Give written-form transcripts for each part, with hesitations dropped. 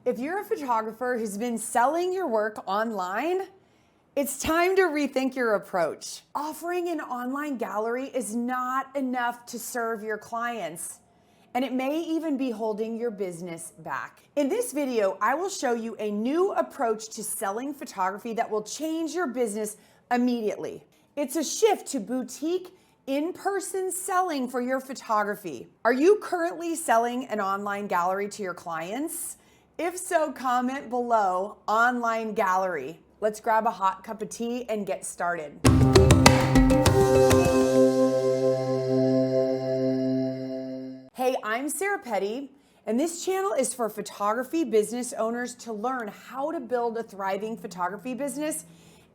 If you're a photographer who's been selling your work online, it's time to rethink your approach. Offering an online gallery is not enough to serve your clients, and it may even be holding your business back. In this video, I will show you a new approach to selling photography that will change your business immediately. It's a shift to boutique in-person selling for your photography. Are you currently selling an online gallery to your clients? If so, comment below, online gallery. Let's grab a hot cup of tea and get started. Hey, I'm Sarah Petty, and this channel is for photography business owners to learn how to build a thriving photography business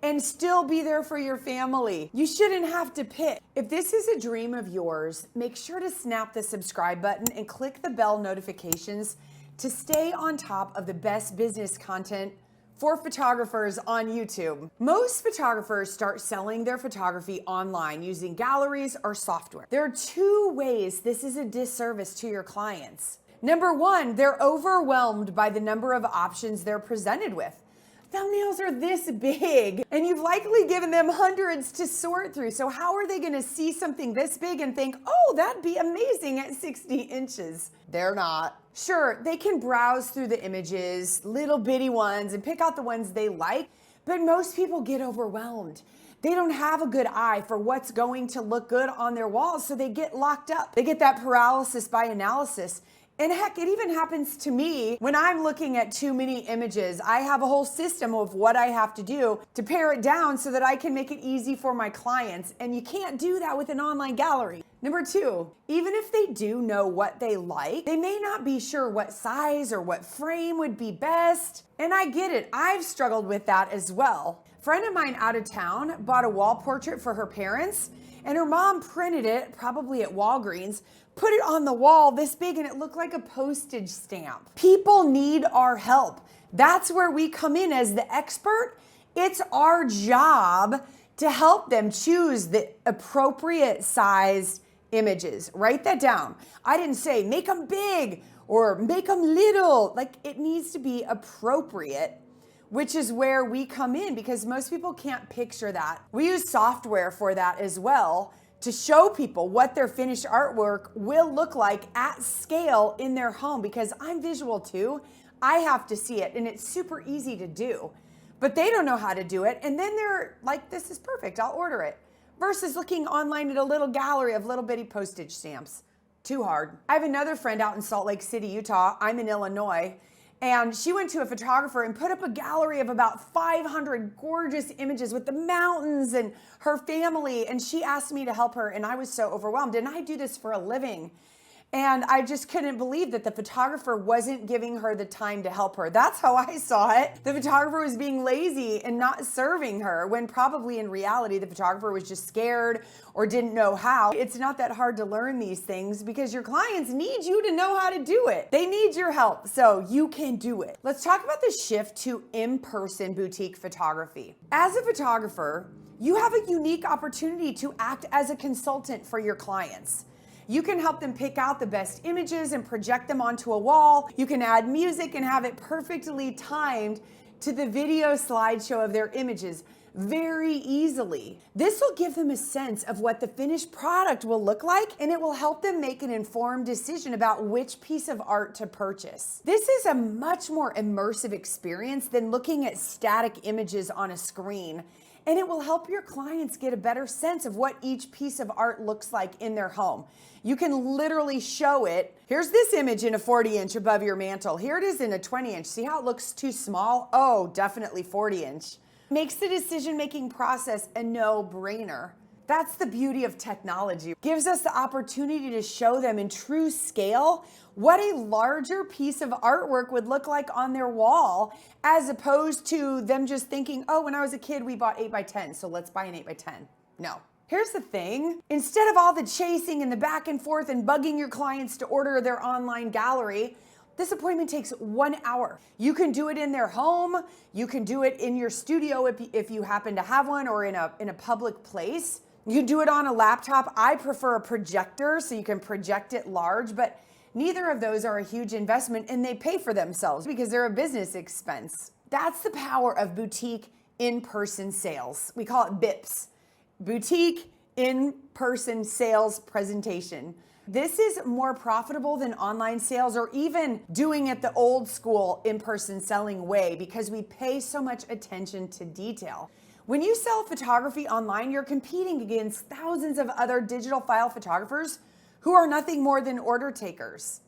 and still be there for your family. You shouldn't have to pick. If this is a dream of yours, make sure to snap the subscribe button and click the bell notifications to stay on top of the best business content for photographers on YouTube. Most photographers start selling their photography online using galleries or software. There are two ways this is a disservice to your clients. Number one, they're overwhelmed by the number of options they're presented with. Thumbnails are this big, and you've likely given them hundreds to sort through. So how are they gonna see something this big and think, oh, that'd be amazing at 60 inches? They're not. Sure, they can browse through the images, little bitty ones, and pick out the ones they like, but most people get overwhelmed. They don't have a good eye for what's going to look good on their walls, so they get locked up. They get that paralysis by analysis. And heck, it even happens to me when I'm looking at too many images. I have a whole system of what I have to do to pare it down so that I can make it easy for my clients. And you can't do that with an online gallery. Number two, even if they do know what they like, they may not be sure what size or what frame would be best. And I get it, I've struggled with that as well. A friend of mine out of town bought a wall portrait for her parents, and her mom printed it, probably at Walgreens, put it on the wall this big, and it looked like a postage stamp. People need our help. That's where we come in as the expert. It's our job to help them choose the appropriate sized images. Write that down. I didn't say make them big or make them little. Like, it needs to be appropriate, which is where we come in because most people can't picture that. We use software for that as well to show people what their finished artwork will look like at scale in their home, because I'm visual too. I have to see it, and it's super easy to do, but they don't know how to do it. And then they're like, this is perfect, I'll order it. Versus looking online at a little gallery of little bitty postage stamps. Too hard. I have another friend out in Salt Lake City, Utah. I'm in Illinois. And she went to a photographer and put up a gallery of about 500 gorgeous images with the mountains and her family. And she asked me to help her, and I was so overwhelmed. And I do this for a living. And I just couldn't believe that the photographer wasn't giving her the time to help her. That's how I saw it. The photographer was being lazy and not serving her, when probably in reality, the photographer was just scared or didn't know how. It's not that hard to learn these things because your clients need you to know how to do it. They need your help, so you can do it. Let's talk about the shift to in-person boutique photography. As a photographer, you have a unique opportunity to act as a consultant for your clients. You can help them pick out the best images and project them onto a wall. You can add music and have it perfectly timed to the video slideshow of their images very easily. This will give them a sense of what the finished product will look like, and it will help them make an informed decision about which piece of art to purchase. This is a much more immersive experience than looking at static images on a screen. And it will help your clients get a better sense of what each piece of art looks like in their home. You can literally show it. Here's this image in a 40-inch above your mantle. Here it is in a 20-inch. See how it looks too small? Oh, definitely 40-inch. Makes the decision-making process a no-brainer. That's the beauty of technology. Gives us the opportunity to show them in true scale what a larger piece of artwork would look like on their wall, as opposed to them just thinking, oh, when I was a kid, we bought 8x10, so let's buy an 8x10. No. Here's the thing. Instead of all the chasing and the back and forth and bugging your clients to order their online gallery, this appointment takes 1 hour. You can do it in their home. You can do it in your studio if you happen to have one, or in a public place. You do it on a laptop. I prefer a projector so you can project it large, but Neither of those are a huge investment and they pay for themselves because they're a business expense. That's the power of boutique in-person sales. We call it BIPS, boutique in-person sales presentation. This is more profitable than online sales or even doing it the old school in-person selling way because we pay so much attention to detail. When you sell photography online, you're competing against thousands of other digital file photographers who are nothing more than order takers.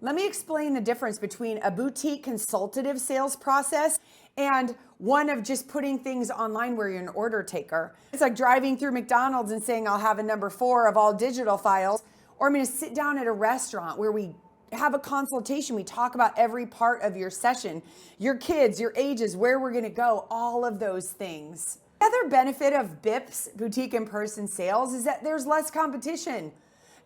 Let me explain the difference between a boutique consultative sales process and one of just putting things online where you're an order taker. It's like driving through McDonald's and saying, I'll have a number 4 of all digital files, or I'm gonna sit down at a restaurant where we have a consultation. We talk about every part of your session, your kids, your ages, where we're gonna go, all of those things. The other benefit of BIPS, boutique in-person sales, is that there's less competition.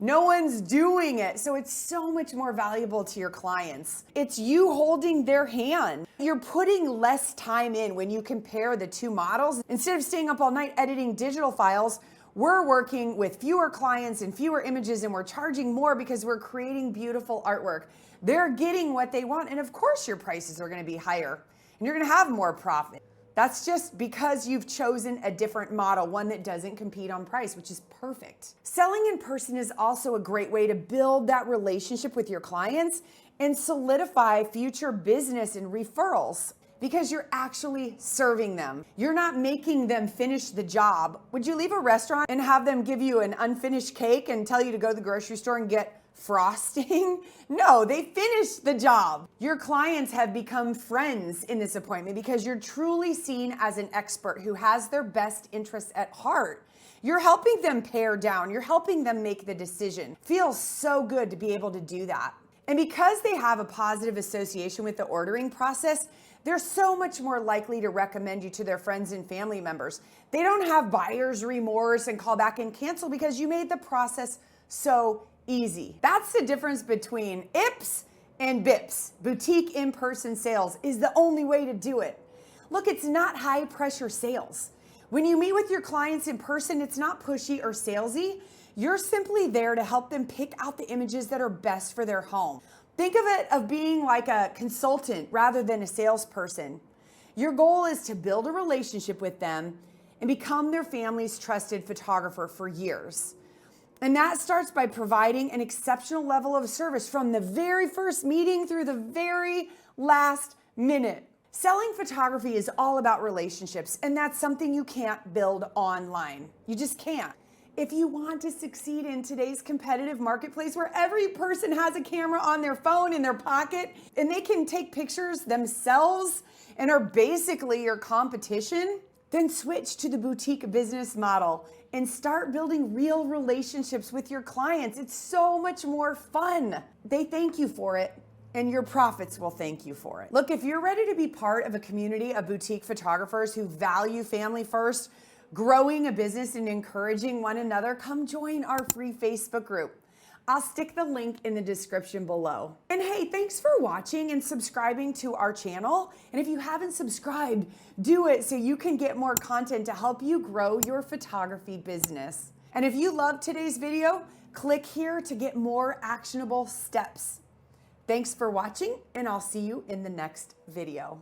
No one's doing it, so it's so much more valuable to your clients. It's you holding their hand. You're putting less time in when you compare the two models. Instead of staying up all night editing digital files, we're working with fewer clients and fewer images, and we're charging more because we're creating beautiful artwork. They're getting what they want, and of course your prices are gonna be higher, and you're gonna have more profit. That's just because you've chosen a different model, one that doesn't compete on price, which is perfect. Selling in person is also a great way to build that relationship with your clients and solidify future business and referrals because you're actually serving them. You're not making them finish the job. Would you leave a restaurant and have them give you an unfinished cake and tell you to go to the grocery store and get frosting? No, they finished the job. Your clients have become friends in this appointment because you're truly seen as an expert who has their best interests at heart. You're helping them pare down. You're helping them make the decision. Feels so good to be able to do that. And because they have a positive association with the ordering process, they're so much more likely to recommend you to their friends and family members. They don't have buyer's remorse and call back and cancel because you made the process so easy. That's the difference between IPS and BIPS. Boutique in-person sales is the only way to do it. Look, it's not high pressure sales. When you meet with your clients in person, it's not pushy or salesy. You're simply there to help them pick out the images that are best for their home. Think of it of being like a consultant rather than a salesperson. Your goal is to build a relationship with them and become their family's trusted photographer for years. And that starts by providing an exceptional level of service from the very first meeting through the very last minute. Selling photography is all about relationships, and that's something you can't build online. You just can't. If you want to succeed in today's competitive marketplace where every person has a camera on their phone in their pocket and they can take pictures themselves and are basically your competition, then switch to the boutique business model and start building real relationships with your clients. It's so much more fun. They thank you for it, and your profits will thank you for it. Look, if you're ready to be part of a community of boutique photographers who value family first, growing a business and encouraging one another, come join our free Facebook group. I'll stick the link in the description below. And hey, thanks for watching and subscribing to our channel. And if you haven't subscribed, do it so you can get more content to help you grow your photography business. And if you loved today's video, click here to get more actionable steps. Thanks for watching, and I'll see you in the next video.